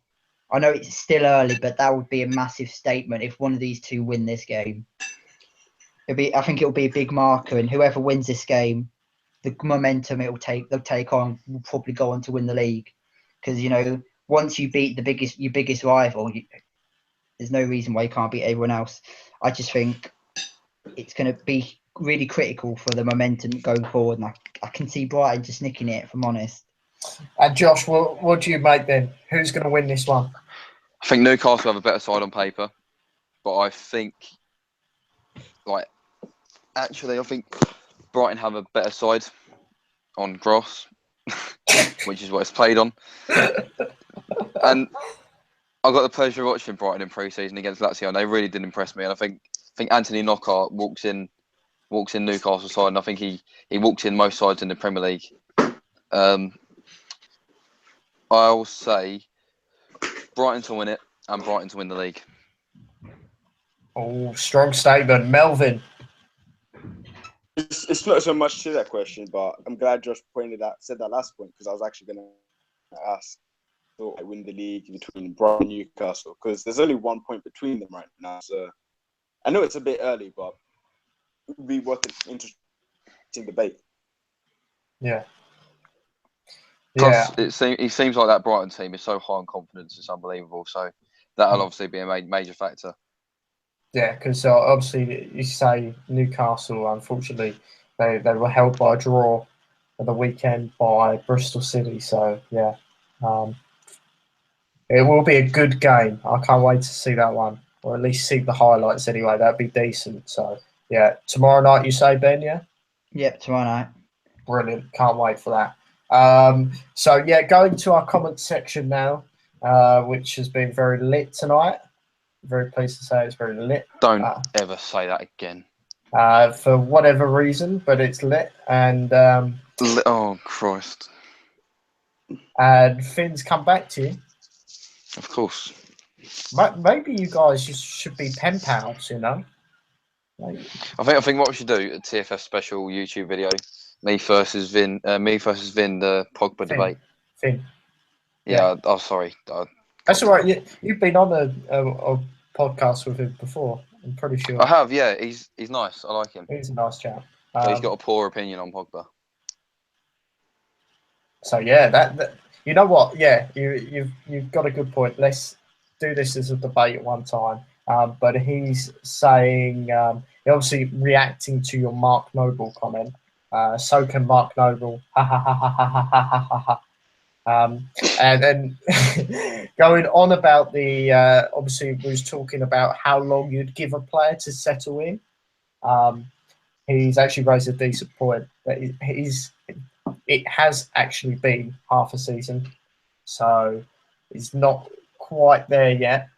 I know it's still early, but that would be a massive statement if one of these two win this game. I think it'll be a big marker, and whoever wins this game, the momentum they'll take on will probably go on to win the league. Because once you beat your biggest rival, there's no reason why you can't beat everyone else. I just think it's going to be really critical for the momentum going forward, and I can see Brighton just nicking it, if I'm honest. And Josh, what do you make then? Who's going to win this one? I think Newcastle have a better side on paper, but I think, I think Brighton have a better side on grass, which is what it's played on. And I got the pleasure of watching Brighton in pre-season against Lazio, and they really did impress me. And I think Anthony Knockaert walks in Newcastle side, and I think he walks in most sides in the Premier League. I'll say Brighton to win it and Brighton to win the league. Oh, strong statement. Melvin. It's not so much to that question, but I'm glad Josh said that last point, because I was actually going to ask who I win the league between Brighton and Newcastle, because there's only 1 point between them right now. So I know it's a bit early, but it would be worth an interesting debate. Yeah. Plus, it seems like that Brighton team is so high on confidence, it's unbelievable. So that'll obviously be a major factor. Yeah, because obviously you say Newcastle, unfortunately, they were held by a draw at the weekend by Bristol City. So, yeah, it will be a good game. I can't wait to see that one, or at least see the highlights anyway. That'd be decent. So, yeah, tomorrow night you say, Ben, yeah? Yep, tomorrow night. Brilliant. Can't wait for that. So, yeah, going to our comment section now, which has been very lit tonight. Very pleased to say it's very lit. Don't ever say that again. For whatever reason, but it's lit. And oh, Christ. And Finn's come back to you. Of course. Maybe you guys just should be pen pals, I think what we should do, a TFF special YouTube video, me versus Vin, the Pogba debate. Finn. Yeah. Oh, sorry. That's all right. You've been on a podcast with him before, I'm pretty sure. I have, yeah. He's nice. I like him. He's a nice chap. But he's got a poor opinion on Pogba. So yeah, that you know what? Yeah, you've got a good point. Let's do this as a debate at one time. But he's saying, obviously reacting to your Mark Noble comment. So can Mark Noble. Ha ha ha ha ha ha ha ha ha. And then going on about the obviously we was talking about how long you'd give a player to settle in. He's actually raised a decent point that it has actually been half a season, so he's not quite there yet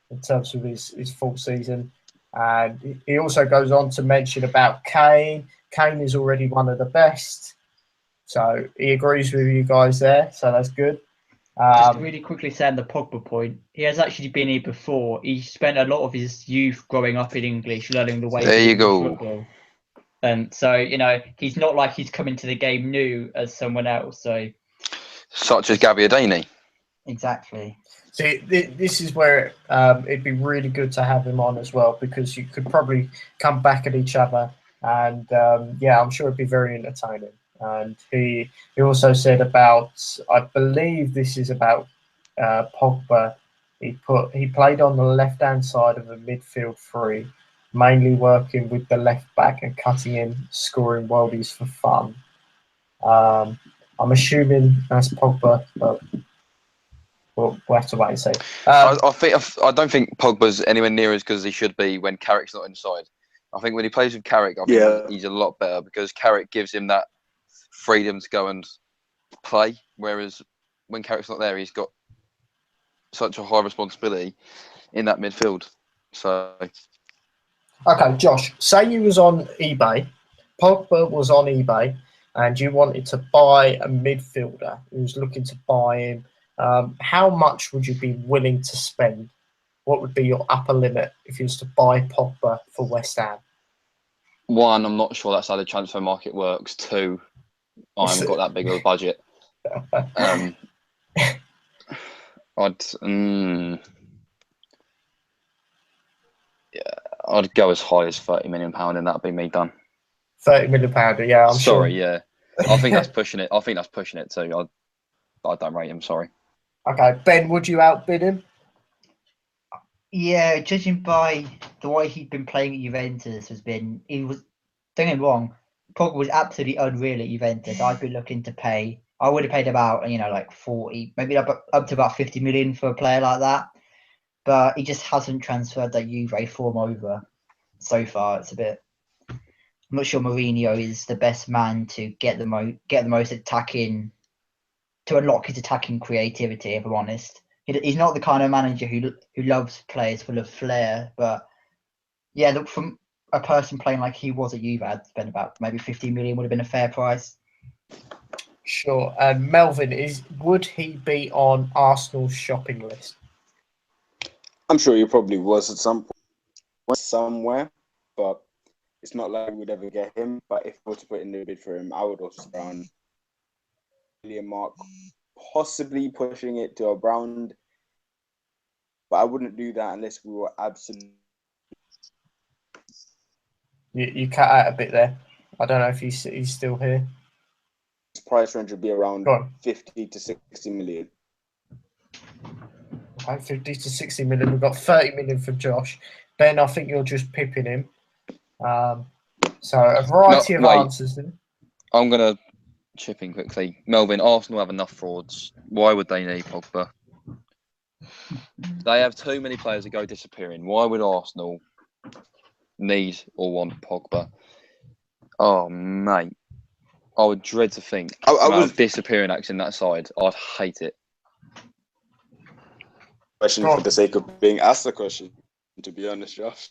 in terms of his full season. And he also goes on to mention about Kane. Kane is already one of the best. So he agrees with you guys there, so that's good. Just really quickly saying the Pogba point, he has actually been here before. He spent a lot of his youth growing up in English, learning the ways of English football. And so, he's not like he's coming to the game new as someone else. Such as Gabbiadini. Exactly. See, this is where it'd be really good to have him on as well, because you could probably come back at each other. And, I'm sure it'd be very entertaining. And he also said about, I believe this is about Pogba. He played on the left-hand side of the midfield three, mainly working with the left back and cutting in, scoring worldies for fun. I'm assuming that's Pogba, but we'll have to wait and see. I don't think Pogba's anywhere near as good as he should be when Carrick's not inside. I think when he plays with Carrick, I think he's a lot better, because Carrick gives him that freedom to go and play, whereas when Carrick's not there, he's got such a high responsibility in that midfield. So, okay, Josh, say you was on eBay, Pogba was on eBay, and you wanted to buy a midfielder who was looking to buy him, how much would you be willing to spend? What would be your upper limit if you was to buy Pogba for West Ham? One, I'm not sure that's how the transfer market works. Two, I haven't got that big of a budget. I'd go as high as £30 million, and that'd be me done. £30 million, yeah. I'm sorry, sure. Yeah. I think that's pushing it. I think that's pushing it too. I don't rate him. Sorry. Okay, Ben, would you outbid him? Yeah, judging by the way he'd been playing at Juventus, don't get me wrong, Pogba was absolutely unreal at Juventus. I would have paid about, like 40, maybe up to about 50 million for a player like that. But he just hasn't transferred that Juve form over so far. It's a bit. I'm not sure Mourinho is the best man to get the most attacking, to unlock his attacking creativity. If I'm honest, he's not the kind of manager who loves players full of flair. But yeah, from a person playing like he was at Juve, I'd spend about maybe 15 million would have been a fair price. Sure. And Melvin, would he be on Arsenal's shopping list? I'm sure he probably was at some point somewhere, but it's not like we would ever get him. But if we were to put in a bid for him, I would also around million mark, possibly pushing it to around. But I wouldn't do that unless we were absolutely. You cut out a bit there. I don't know if he's still here. His price range would be around 50 to 60 million. Okay, 50 to 60 million. We've got 30 million for Josh. Ben, I think you're just pipping him. So a variety of answers. Then. I'm going to chip in quickly. Melvin, Arsenal have enough frauds. Why would they need Pogba? They have too many players that go disappearing. Why would Arsenal need or want Pogba? Oh, mate. I would dread to think about disappearing acts in that side. I'd hate it. Question for the sake of being asked the question, to be honest, Josh.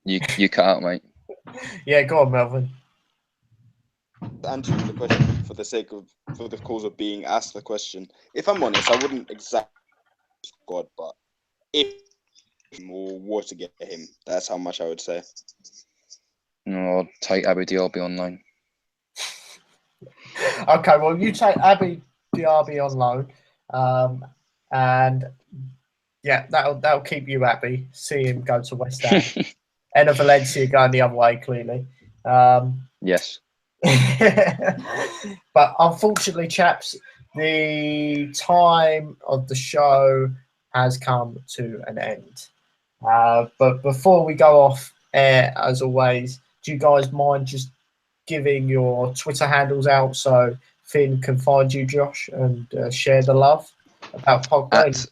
You cut out, mate. Yeah, go on, Melvin. Answering the question for the cause of being asked the question. If I'm honest, I wouldn't exactly squad, but if more were to get him, that's how much I would say. No, I'll take Abu Diaby on loan. Okay, well, you take Abu Diaby on loan, and yeah, that'll keep you happy. See him go to West Ham. Enner Valencia going the other way, clearly. Yes. But unfortunately, chaps, the time of the show has come to an end. But before we go off air, as always, do you guys mind just giving your Twitter handles out so Finn can find you, Josh, and share the love about Pogba?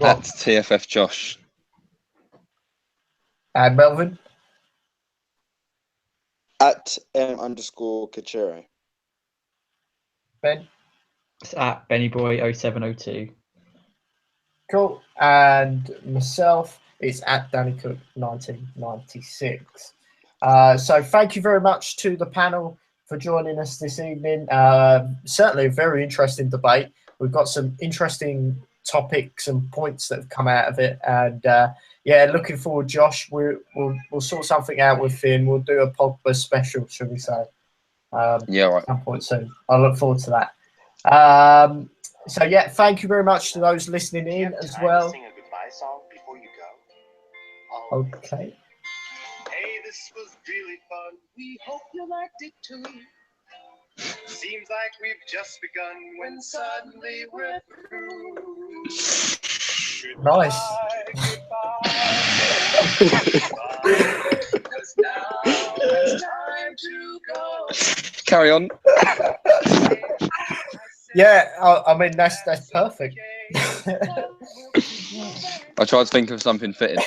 At TFF Josh. And Melvin? At _Kachere. Ben? It's at BennyBoy0702. Cool. And myself, it's at DannyCook1996. So thank you very much to the panel for joining us this evening. Certainly a very interesting debate. We've got some interesting topics and points that have come out of it. And yeah, looking forward, Josh. We'll sort something out with Finn. We'll do a Pogba special, shall we say? Yeah, right. At some point soon. I look forward to that. So yeah, thank you very much to those listening in as well. Sing a goodbye song before you go. Okay. Hey, this was really fun. We hope you liked it too. Seems like we've just begun when suddenly we're through. Nice. Goodbye, 'cause now it's time to go. Carry on. Yeah, I mean that's perfect. I tried to think of something fitting.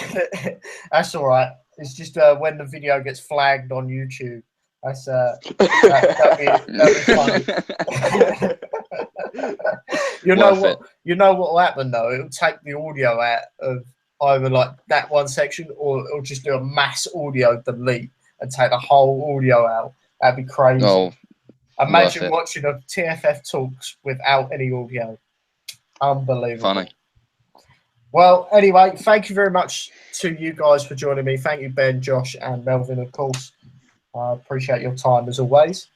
That's all right. It's just when the video gets flagged on YouTube. That's that'd be funny. You know what will happen though? It'll take the audio out of either like that one section, or it'll just do a mass audio delete and take the whole audio out. That'd be crazy. Oh, Imagine it. watching a TFF Talks without any audio. Unbelievable. Funny. Well, anyway, thank you very much to you guys for joining me. Thank you, Ben, Josh, and Melvin, of course. I appreciate your time as always.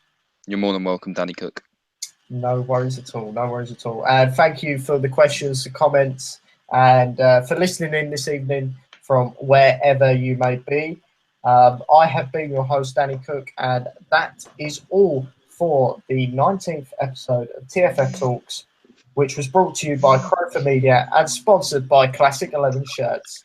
You're more than welcome, Danny Cook. No worries at all. No worries at all. And thank you for the questions, the comments, and for listening in this evening from wherever you may be. I have been your host, Danny Cook, and that is all for the 19th episode of TFF Talks, which was brought to you by Crofer Media and sponsored by Classic 11 Shirts.